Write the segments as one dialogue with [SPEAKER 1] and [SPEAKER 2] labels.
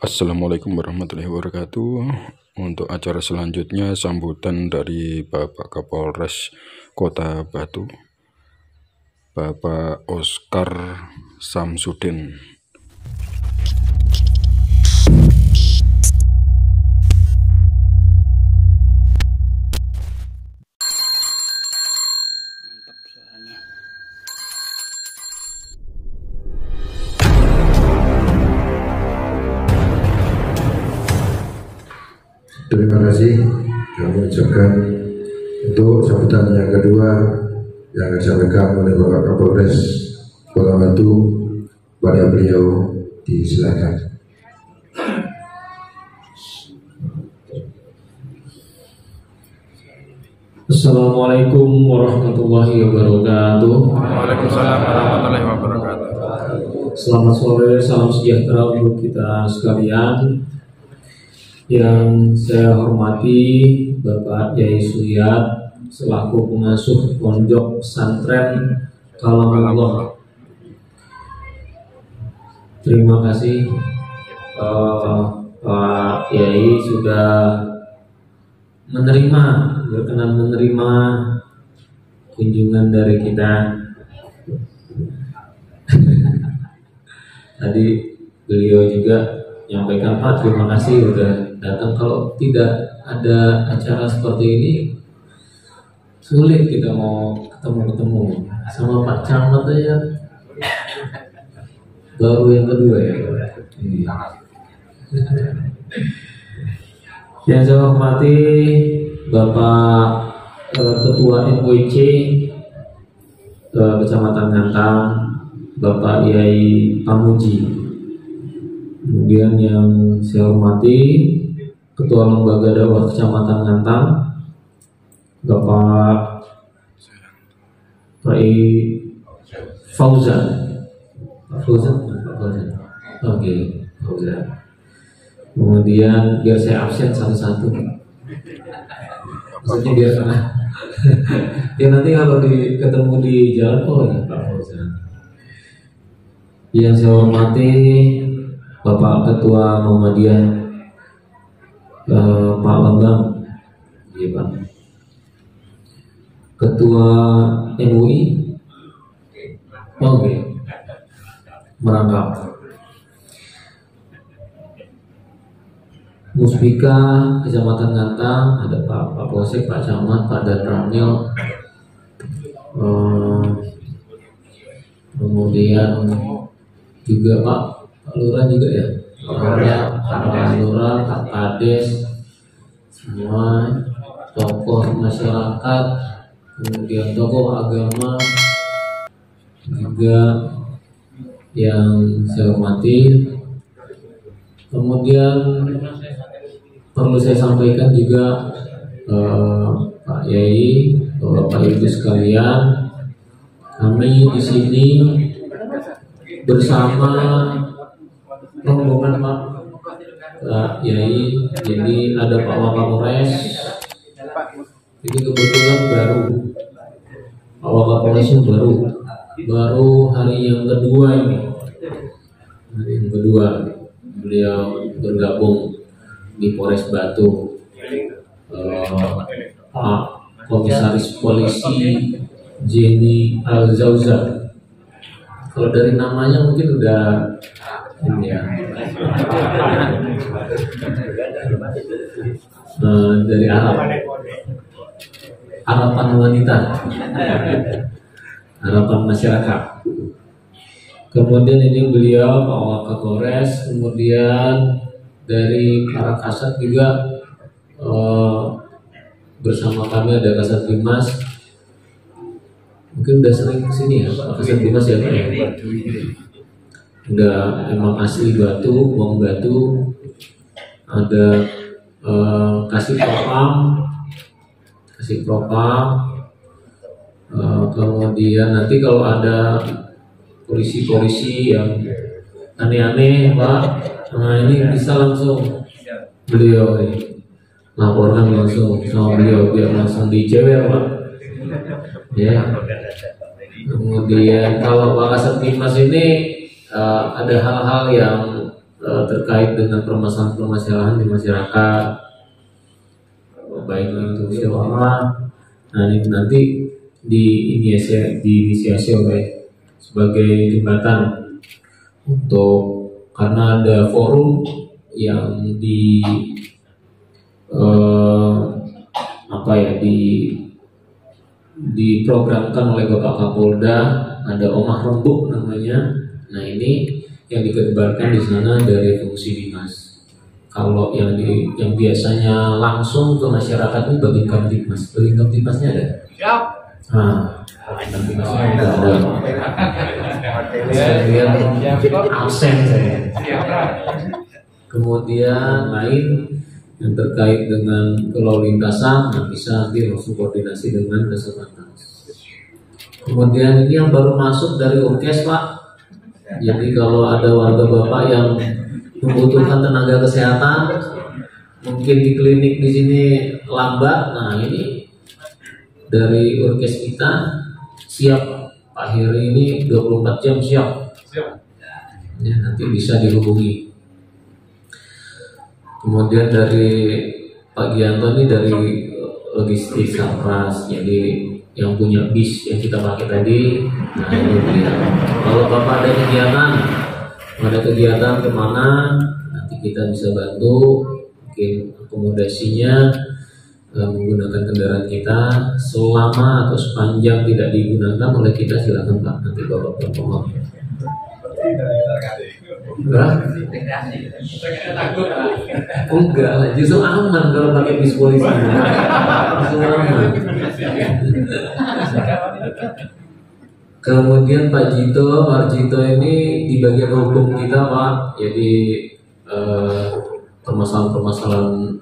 [SPEAKER 1] Assalamualaikum warahmatullahi wabarakatuh. Untuk acara selanjutnya sambutan dari Bapak Kapolres Kota Batu, Bapak Oscar Samsudin.
[SPEAKER 2] Terima kasih kami ucapkan untuk sambutan yang kedua yang akan disampaikan oleh Bapak Kapolres Kota Batu. Pada beliau disilakan.
[SPEAKER 3] Assalamualaikum warahmatullahi wabarakatuh.
[SPEAKER 1] Waalaikumsalam warahmatullahi wabarakatuh.
[SPEAKER 3] Selamat sore, salam sejahtera untuk kita sekalian. Yang saya hormati Bapak Yai Suyat selaku pengasuh Pondok Pesantren Kalamullah. Terima kasih Pak Yai sudah berkenan menerima kunjungan dari kita. Tadi beliau juga menyampaikan, Pak, terima kasih sudah datang. Kalau tidak ada acara seperti ini, sulit kita mau ketemu sama Pak Camat aja. Baru yang kedua ya. Yang saya hormati Bapak Ketua MWC Kecamatan Ngantang, Bapak Yai Pamuji. Kemudian yang saya hormati Ketua Lembaga Dakwah Kecamatan Ngantang, Bapak Pai Fauzan. Oke, Fauzan. Kemudian biar saya absen satu-satu. Maksudnya biar kena. Ya nanti kalau ketemu di jalan, oh ya Pak Fauzan. Yang saya hormati Bapak Ketua Muhammadiyah, Pak Bambang, iya Pak. Ketua MUI, oke, merangkap. Musbika Kecamatan Ngantang, ada Pak Polsek, Pak Camat, Pak Dan Ramil. Kemudian juga Pak Lurah juga ya, Pak Lurah, Pak Kades, semua tokoh masyarakat, kemudian tokoh agama juga yang saya hormati. Kemudian perlu saya sampaikan juga Pak Yai, Bapak Ibu sekalian, kami di sini bersama rombongan Pak Yai. Jadi ada Pak Wakapolres, ini kebetulan baru Pak Wakapolres itu baru hari yang kedua ini, beliau bergabung di Polres Batu. Pak Komisaris Polisi Jenny Al-Zauza, kalau dari namanya mungkin udah ini ya, dari harapan wanita, harapan masyarakat. Kemudian ini beliau Pak Wakapolres, kemudian dari para kasat juga bersama kami ada Kasat Bimas. Mungkin udah sering kesini ya Pak Kasat Bimas ya Pak ya? Udah emang asli Batu, Wong Batu. Ada Kasih Propam, kemudian nanti kalau ada polisi-polisi yang aneh-aneh Pak, nah ini bisa langsung beliau laporkan langsung sama beliau biar langsung dicewer Pak ya. Kemudian kalau Pak Kasat Bimas ini ada hal-hal yang terkait dengan permasalahan-permasalahan di masyarakat, baik itu musyawarah. Nah ini nanti diinisiasi oleh sebagai jembatan untuk, karena ada forum yang diprogramkan oleh Bapak Kapolda, ada Omah Rembuk namanya. Nah ini yang dikedepankan di sana dari fungsi dinas. Kalau yang biasanya langsung ke masyarakat itu Babin Kamtibmas. Babin Kamtibmasnya ada? Siap. Kamtibmasnya nggak ada. Saya lihat absen saya. Kemudian lain yang terkait dengan lalu lintasan, bisa nanti langsung koordinasi dengan Kesatuan. Kemudian ini yang baru masuk dari Urkes, Pak. Jadi kalau ada warga Bapak yang membutuhkan tenaga kesehatan, mungkin di klinik di sini lambat, nah ini dari Urkes kita siap. Pak Heri ini 24 jam siap. Ya, nanti bisa dihubungi. Kemudian dari Pak Gianto ini dari logistik Sapras, jadi yang punya bis yang kita pakai tadi. Nah ini dia. Kalau Bapak ada kegiatan kemana, nanti kita bisa bantu, mungkin akomodasinya menggunakan kendaraan kita selama atau sepanjang tidak digunakan oleh kita, silakan Pak, nanti Bapak berpomong. Enggak, justru aman kalau pakai bis polisi. Justru aman. Kemudian Pak Arjito ini di bagian hukum kita, Pak. Jadi permasalahan-permasalahan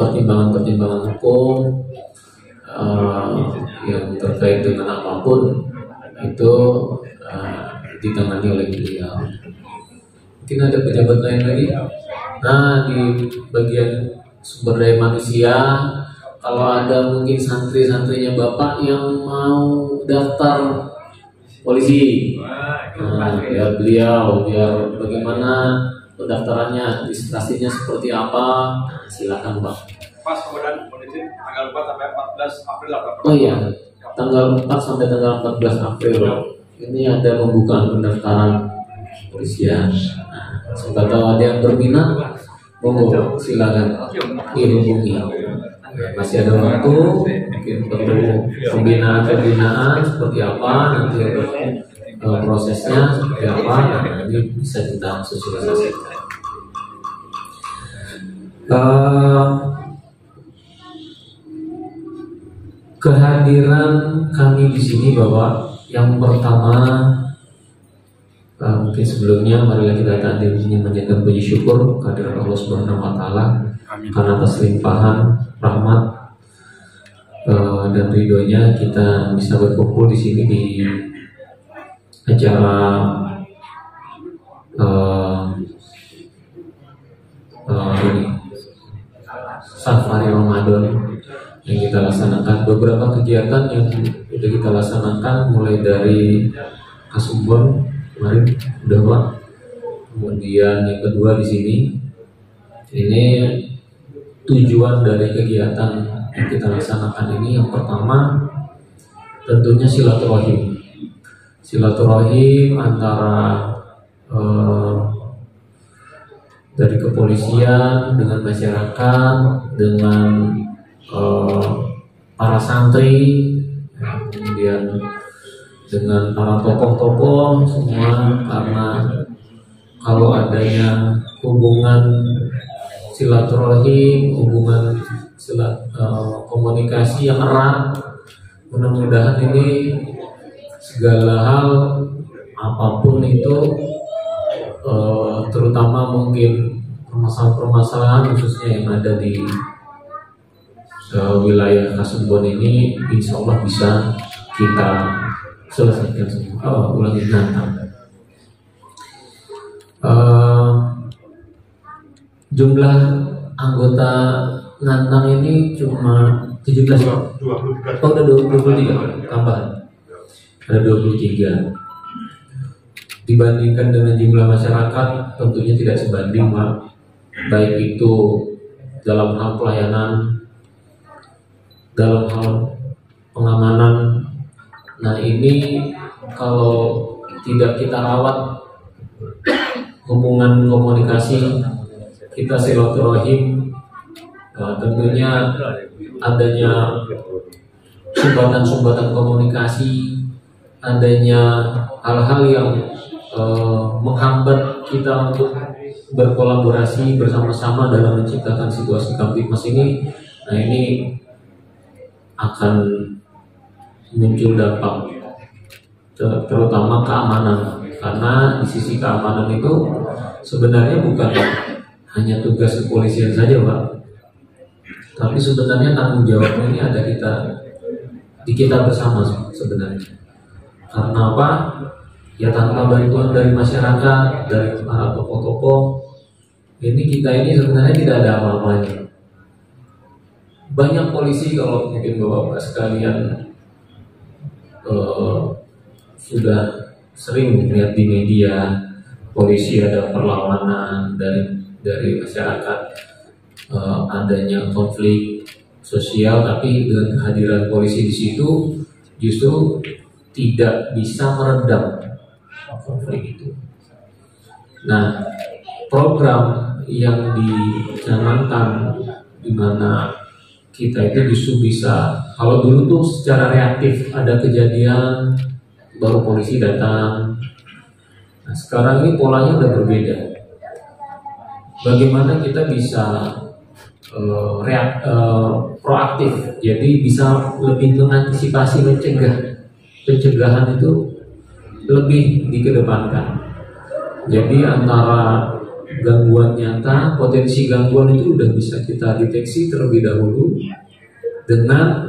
[SPEAKER 3] pertimbangan-pertimbangan hukum yang terkait dengan apapun itu ditangani oleh beliau. Mungkin ada pejabat lain lagi. Nah, di bagian sumber daya manusia, kalau ada mungkin santri-santrinya Bapak yang mau daftar polisi, biar beliau, biar bagaimana pendaftarannya, administrasinya seperti apa, nah, silakan Pak.
[SPEAKER 4] Pas kemudian polisi tanggal 4 sampai 14 April.
[SPEAKER 3] Oh iya, tanggal 4 sampai tanggal 14 April. Ini ada pembukaan pendaftaran polisian. Nah, siapa tahu ada yang berminat, monggo silakan dihubungi. Masih ada waktu, mungkin perlu pembinaan seperti apa, nanti prosesnya seperti apa, nanti bisa kita sosialisasikan. Kehadiran kami di sini, Bapak, yang pertama, mungkin sebelumnya marilah kita tadi di sini menjadikan puji syukur kehadirat Allah Subhanahu wa taala karena atas limpahan rahmat dan ridhonya kita bisa berkumpul di sini di acara Safari Ramadan yang kita laksanakan. Beberapa kegiatan yang sudah kita laksanakan mulai dari Kasumbon kemarin udah Pak. Kemudian yang kedua di sini, ini tujuan dari kegiatan yang kita laksanakan ini yang pertama tentunya silaturahim antara dari kepolisian dengan masyarakat, dengan para santri, kemudian dengan para tokoh-tokoh semua, karena kalau adanya hubungan silaturahim, hubungan komunikasi yang erat, mudah-mudahan ini segala hal apapun itu, terutama mungkin permasalahan-permasalahan khususnya yang ada di wilayah Kasumbon ini, insya Allah bisa kita selesaikan semua. Ulangi Nantang. Jumlah anggota Nantang ini cuma 17. Oh, udah 23 tambahan. Ada 23. dibandingkan dengan jumlah masyarakat tentunya tidak sebanding, Pak. Baik itu dalam hal pelayanan, dalam hal pengamanan. Nah ini kalau tidak kita rawat hubungan komunikasi, kita silaturahim, tentunya adanya sumbatan-sumbatan komunikasi, adanya hal-hal yang menghambat kita untuk berkolaborasi bersama-sama dalam menciptakan situasi Kamtipmas ini. Nah ini akan muncul dampak terutama keamanan, karena di sisi keamanan itu sebenarnya bukan hanya tugas kepolisian saja, Pak, tapi sebenarnya tanggung jawabnya ini ada di kita bersama sebenarnya. Karena apa? Ya tanpa bantuan dari masyarakat, dari para tokoh-tokoh, kita ini sebenarnya tidak ada apa-apanya. Banyak polisi, kalau mungkin Bapak sekalian sudah sering melihat di media, polisi ada perlawanan dari masyarakat, adanya konflik sosial, tapi dengan kehadiran polisi di situ justru tidak bisa meredam konflik itu. Nah, program yang dicanangkan di mana kita itu justru bisa, kalau dulu tuh secara reaktif, ada kejadian baru polisi datang. Nah, sekarang ini polanya udah berbeda. Bagaimana kita bisa proaktif, jadi bisa lebih mengantisipasi, pencegahan itu lebih dikedepankan. Jadi antara gangguan nyata, potensi gangguan itu udah bisa kita deteksi terlebih dahulu dengan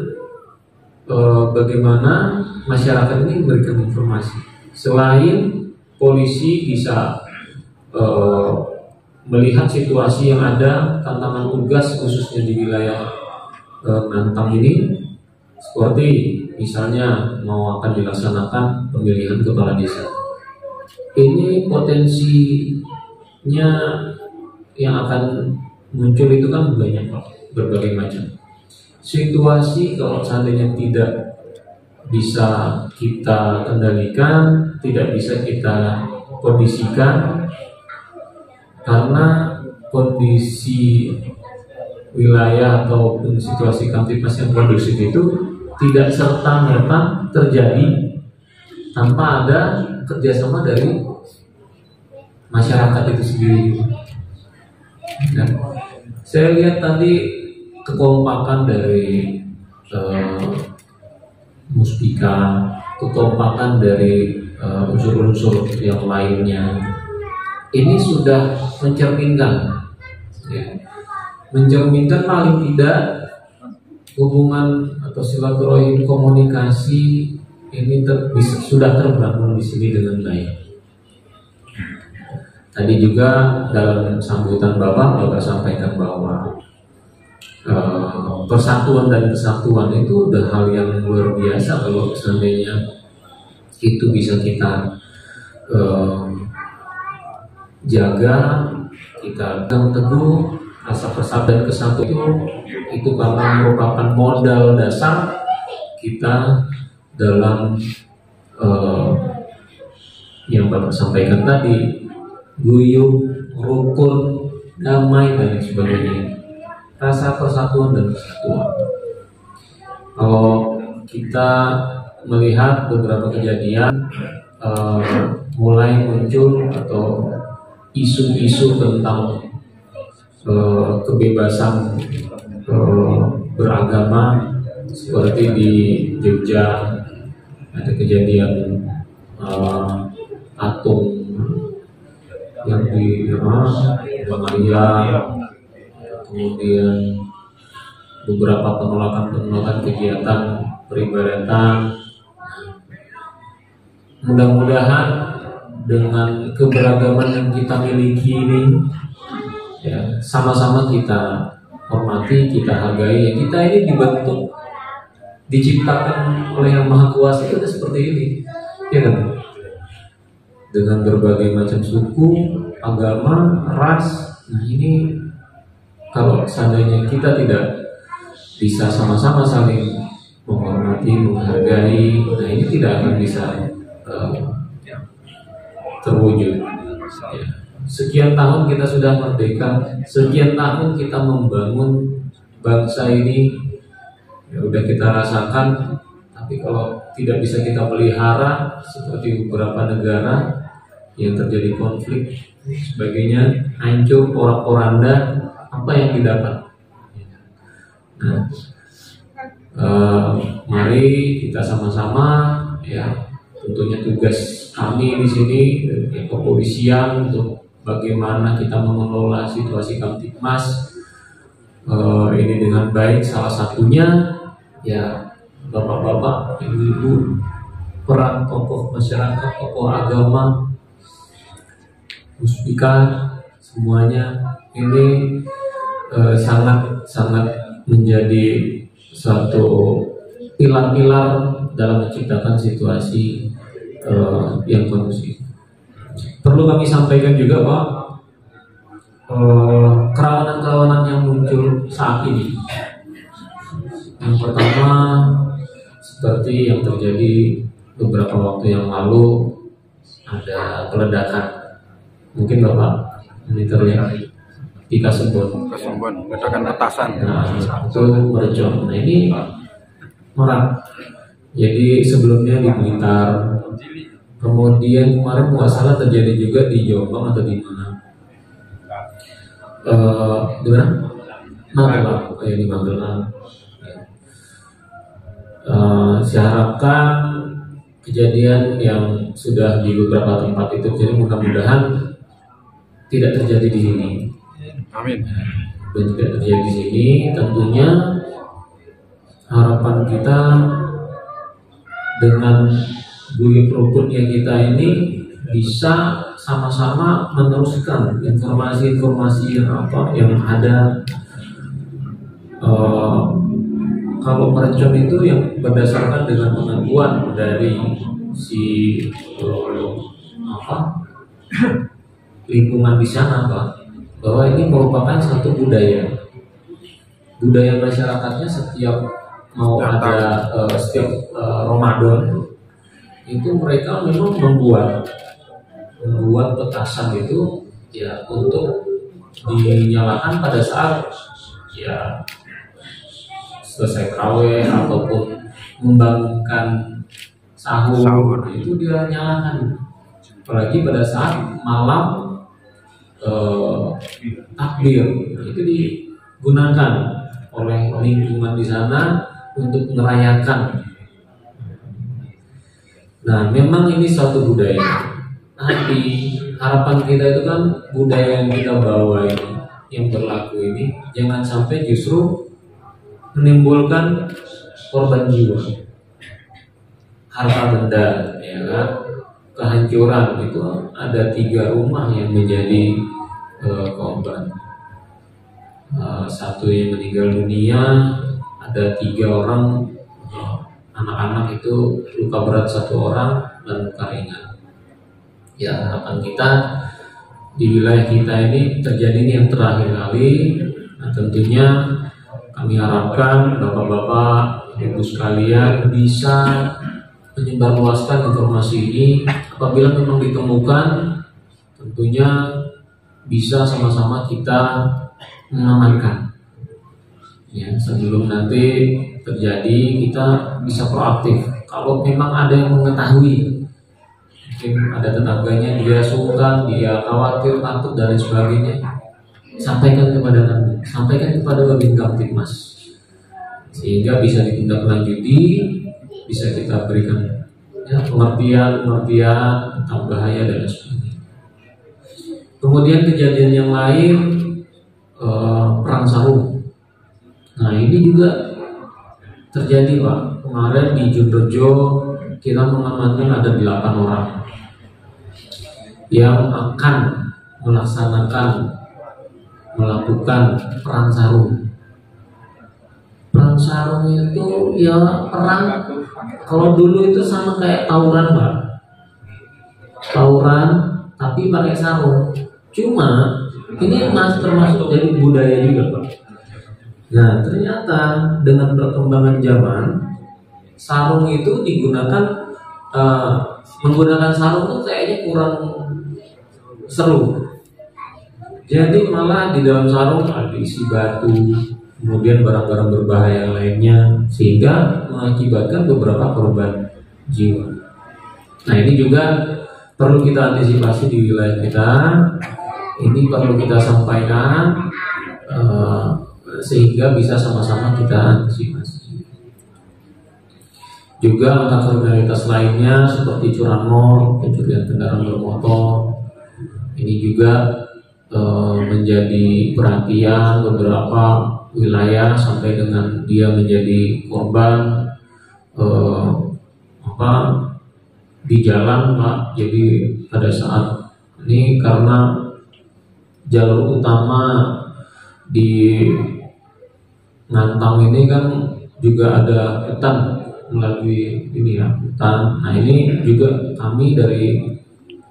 [SPEAKER 3] bagaimana masyarakat ini memberikan informasi. Selain polisi bisa melihat situasi yang ada, tantangan tugas khususnya di wilayah Nantang ini, seperti misalnya mau akan dilaksanakan pemilihan kepala desa. Ini potensinya yang akan muncul itu kan banyak, berbagai macam situasi. Kalau seandainya tidak bisa kita kendalikan, tidak bisa kita kondisikan, karena kondisi wilayah ataupun situasi Kamtipmas yang kondusif itu tidak serta-merta terjadi tanpa ada kerjasama dari masyarakat itu sendiri. Nah, saya lihat tadi kekompakan dari Muspika, kekompakan dari unsur-unsur yang lainnya, ini sudah mencerminkan, mencerminkan paling tidak hubungan atau silaturahim komunikasi ini sudah terbangun di sini dengan baik. Tadi juga dalam sambutan Bapak sampaikan bahwa persatuan dan kesatuan itu udah hal yang luar biasa. Kalau seandainya itu bisa kita jaga, kita pegang teguh rasa persatuan dan kesatuan itu karena merupakan modal dasar kita dalam yang Bapak sampaikan tadi, guyup, rukun, damai dan sebagainya. Rasa persatuan dan kesatuan. Kalau kita melihat beberapa kejadian mulai muncul atau isu-isu tentang kebebasan beragama, seperti di Jogja ada kejadian patung yang di Bangaya, kemudian beberapa penolakan kegiatan peribadatan. Mudah-mudahan dengan keberagaman yang kita miliki ini, ya, sama-sama kita hormati, kita hargai. Kita ini dibentuk, diciptakan oleh Yang Maha Kuasa itu seperti ini, ya kan? dengan berbagai macam suku, agama, ras. Nah ini kalau seandainya kita tidak bisa sama-sama saling menghormati, menghargai, nah ini tidak akan bisa terwujud. Ya. Sekian tahun kita sudah merdeka, sekian tahun kita membangun bangsa ini, ya udah kita rasakan. Tapi kalau tidak bisa kita pelihara seperti beberapa negara yang terjadi konflik sebagainya, hancur, porak-poranda, apa yang didapat? Nah, mari kita sama-sama, ya tentunya tugas kami di sini ya, kepolisian untuk bagaimana kita mengelola situasi Kamtibmas ini dengan baik. Salah satunya ya bapak-bapak, ibu-ibu, peran tokoh masyarakat, tokoh agama, muspika, semuanya ini sangat menjadi suatu pilar-pilar dalam menciptakan situasi yang kondusif. Perlu kami sampaikan juga Pak, kerawanan-kerawanan yang muncul saat ini. Yang pertama seperti yang terjadi beberapa waktu yang lalu, ada peledakan. Mungkin Bapak monitornya di Kasembon,
[SPEAKER 1] ledakan petasan.
[SPEAKER 3] Nah, itu Merjon. Nah ini Merak. Jadi sebelumnya di Blitar, kemudian kemarin nggak salah terjadi juga di Jombang atau di mana? Di mana? Magelang, kayak di Magelang. Saya harapkan kejadian yang sudah di beberapa tempat itu, jadi mudah-mudahan tidak terjadi di sini.
[SPEAKER 1] Amin.
[SPEAKER 3] Dan tidak terjadi di sini. Tentunya harapan kita dengan buyut rukutnya kita ini bisa sama-sama meneruskan informasi-informasi yang ada. Kalau mercon itu yang berdasarkan dengan pengakuan dari si lingkungan di sana Pak, bahwa ini merupakan satu budaya masyarakatnya. Setiap mau ada setiap Ramadan itu mereka memang membuat petasan itu ya untuk dinyalakan pada saat ya selesai tarawih ataupun membangunkan sahur. Itu dia nyalakan, apalagi pada saat malam takbir. Itu digunakan oleh lingkungan di sana untuk merayakan. Nah, memang ini suatu budaya. Tapi harapan kita itu kan budaya yang kita bawa ini, yang berlaku ini, jangan sampai justru menimbulkan korban jiwa, harta benda, ya kan, kehancuran. Itu ada 3 rumah yang menjadi korban. 1 yang meninggal dunia, ada 3 orang anak-anak itu luka berat 1 orang dan luka ringan. Ya, harapan kita di wilayah kita ini terjadi ini yang terakhir kali. Nah, tentunya kami harapkan bapak-bapak, ibu sekalian bisa menyebarluaskan informasi ini. Apabila memang ditemukan, tentunya bisa sama-sama kita mengamankan. Ya, sebelum nanti terjadi kita bisa proaktif. Kalau memang ada yang mengetahui, mungkin ada tetangganya, dia sungkan, dia khawatir, takut dan lain sebagainya, sampaikan kepada kami, sampaikan kepada Babin Kamtibmas, sehingga bisa ditindaklanjuti, bisa kita berikan ya, pengertian tentang bahaya dan lain sebagainya. Kemudian kejadian yang lain, perang sarung. Nah ini juga terjadi Pak. Kemarin di Jodorjo kita mengamankan ada 8 orang yang akan melakukan perang sarung. Perang sarung itu ya perang, kalau dulu itu sama kayak tawuran Pak. tawuran tapi pakai sarung. Cuma ini termasuk dari budaya juga, Pak. Nah, ternyata dengan perkembangan zaman, sarung itu digunakan menggunakan sarung tuh kayaknya kurang seru. Jadi malah di dalam sarung ada isi batu, kemudian barang-barang berbahaya lainnya, sehingga mengakibatkan beberapa korban jiwa. Nah, ini juga perlu kita antisipasi di wilayah kita. Ini perlu kita sampaikan sehingga bisa sama-sama kita antisipasi. Juga angka kriminalitas lainnya seperti curanmor, pencurian kendaraan bermotor, ini juga menjadi perhatian beberapa wilayah sampai dengan dia menjadi korban di jalan, Pak. Jadi pada saat ini karena jalur utama di Ngantang ini kan juga ada hutan melalui ini ya, hutan. Nah, ini juga kami dari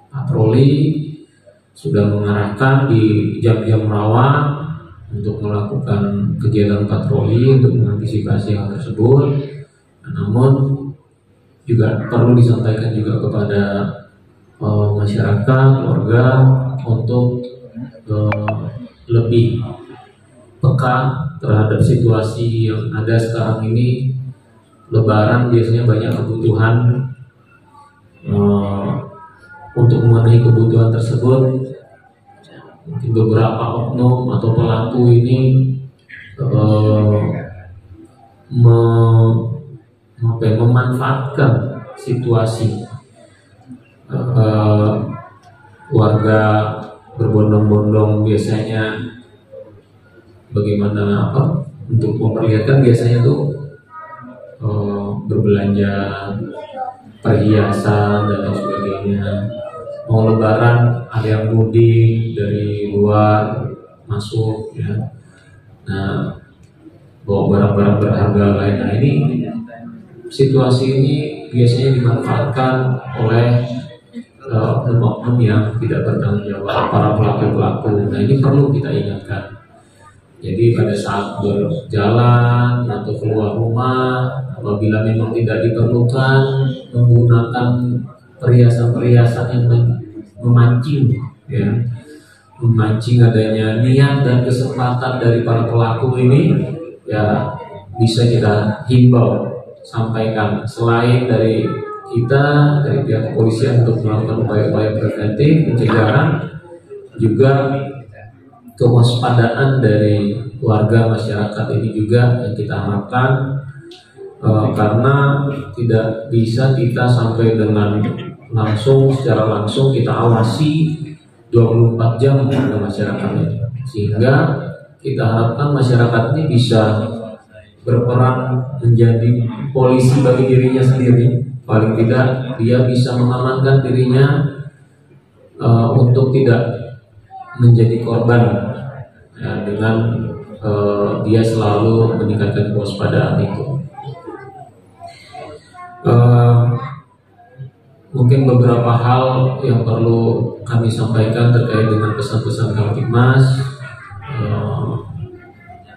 [SPEAKER 3] patroli sudah mengarahkan di jam-jam rawan untuk melakukan kegiatan patroli untuk mengantisipasi hal tersebut. Namun juga perlu disampaikan juga kepada masyarakat, keluarga untuk lebih peka terhadap situasi yang ada sekarang ini. Lebaran biasanya banyak kebutuhan, untuk memenuhi kebutuhan tersebut mungkin beberapa oknum atau pelaku ini memanfaatkan situasi warga berbondong-bondong, biasanya bagaimana untuk memperlihatkan biasanya tuh berbelanja perhiasan dan lain sebagainya. Mau lebaran ada yang mudik dari luar masuk ya. Nah, bawa barang-barang berharga lain. Nah, ini situasi ini biasanya dimanfaatkan oleh oknum-oknum yang tidak bertanggung jawab, para pelaku-pelaku. Nah, ini perlu kita ingatkan. Jadi pada saat berjalan atau keluar rumah, apabila memang tidak diperlukan menggunakan perhiasan-perhiasan yang memancing, ya, memancing adanya niat dan kesempatan dari para pelaku ini, ya bisa kita himbau, sampaikan. Selain dari kita, dari pihak kepolisian untuk melakukan upaya-upaya preventif pencegahan, juga kewaspadaan dari warga masyarakat ini juga yang kita harapkan, karena tidak bisa kita sampai dengan secara langsung kita awasi 24 jam pada masyarakat ini, sehingga kita harapkan masyarakat ini bisa berperan menjadi polisi bagi dirinya sendiri. Paling tidak dia bisa mengamankan dirinya untuk tidak menjadi korban, ya, dengan dia selalu meningkatkan kewaspadaan itu. Mungkin beberapa hal yang perlu kami sampaikan terkait dengan pesan-pesan Kamtibmas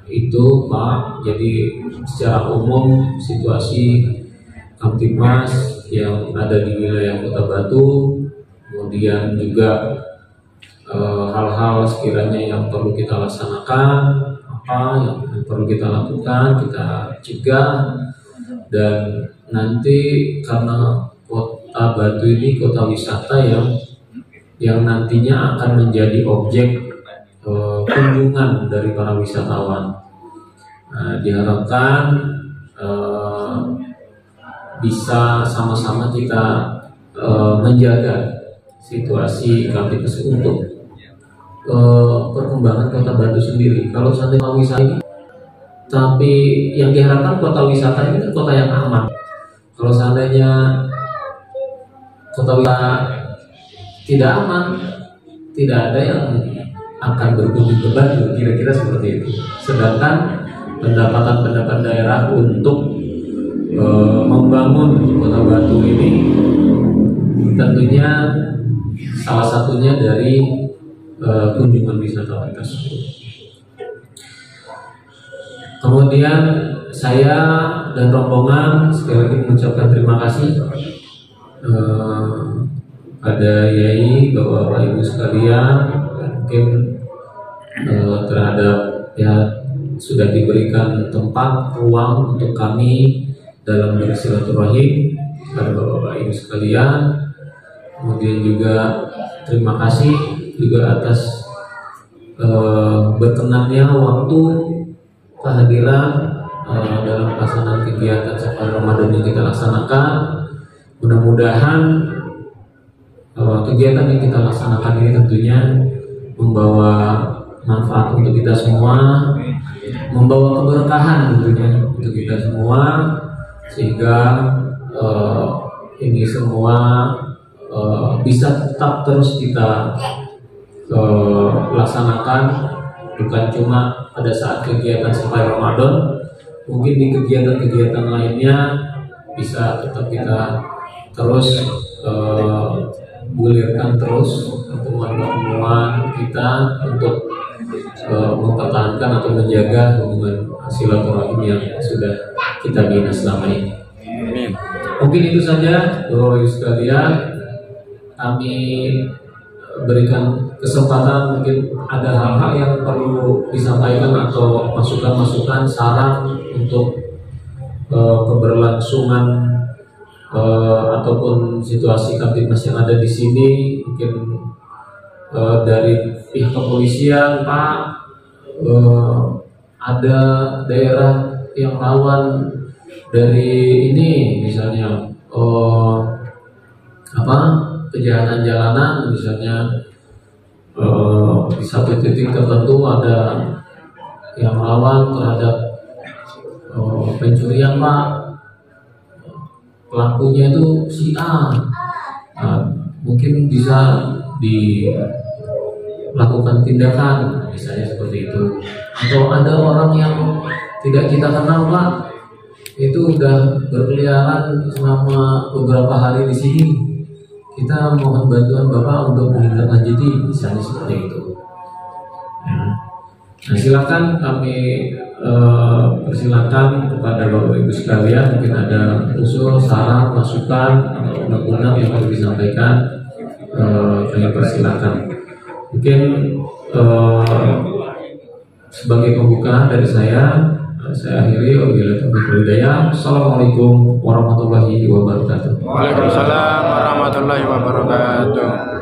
[SPEAKER 3] itu, Pak. Jadi secara umum situasi Kamtibmas yang ada di wilayah Kota Batu, kemudian juga hal-hal sekiranya yang perlu kita laksanakan, apa yang perlu kita lakukan, kita cegah. Dan nanti karena Kota Batu ini kota wisata yang nantinya akan menjadi objek kunjungan dari para wisatawan. Diharapkan bisa sama-sama kita menjaga situasi Kamtibmas untuk perkembangan Kota Batu sendiri. Kalau seandainya wisata ini, tapi yang diharapkan kota wisata ini kan kota yang aman. Kalau seandainya kota wisata tidak aman, tidak ada yang akan berkunjung ke Batu, kira-kira seperti itu. Sedangkan pendapatan daerah untuk membangun Kota Batu ini tentunya salah satunya dari kunjungan wisatawan tersebut. Kemudian saya dan rombongan sekali lagi mengucapkan terima kasih pada Yai, Bapak Ibu sekalian, mungkin terhadap ya sudah diberikan tempat ruang untuk kami dalam bersilaturahim pada Bapak Ibu sekalian. Kemudian juga terima kasih juga atas berkenannya waktu kehadiran dalam pelaksanaan kegiatan Safari Ramadan yang kita laksanakan. Mudah-mudahan kegiatan yang kita laksanakan ini tentunya membawa manfaat untuk kita semua, membawa keberkahan tentunya untuk kita semua, sehingga ini semua bisa tetap terus kita laksanakan, bukan cuma pada saat kegiatan Safari Ramadan, mungkin di kegiatan-kegiatan lainnya bisa tetap kita terus gulirkan terus pertemuan-pertemuan kita untuk mempertahankan atau menjaga hubungan silaturahim yang sudah kita bina selama ini.
[SPEAKER 1] Amin.
[SPEAKER 3] Mungkin itu saja Bapak Ibu sekalian, kami berikan kesempatan, mungkin ada hal-hal yang perlu disampaikan atau masukan-masukan, saran untuk keberlangsungan ataupun situasi Kamtibmas yang ada di sini. Mungkin dari pihak kepolisian, Pak, ada daerah yang rawan dari ini, misalnya kejahatan jalanan, misalnya di satu titik tertentu ada yang rawan terhadap pencurian, Pak, pelakunya itu si A, mungkin bisa dilakukan tindakan, misalnya seperti itu. Atau ada orang yang tidak kita kenal, Pak, itu udah berkeliaran selama beberapa hari di sini, kita mohon bantuan Bapak untuk menindaklanjuti, misalnya seperti itu. Nah, silakan kami persilakan kepada Bapak Ibu sekalian, mungkin ada usul, saran, masukan, atau undang-undang yang perlu disampaikan, kami persilakan. Mungkin sebagai pembuka dari saya akhiri. Wabillahi taufiq wal hidayah. Assalamualaikum warahmatullahi wabarakatuh.
[SPEAKER 1] Waalaikumsalam warahmatullahi wabarakatuh.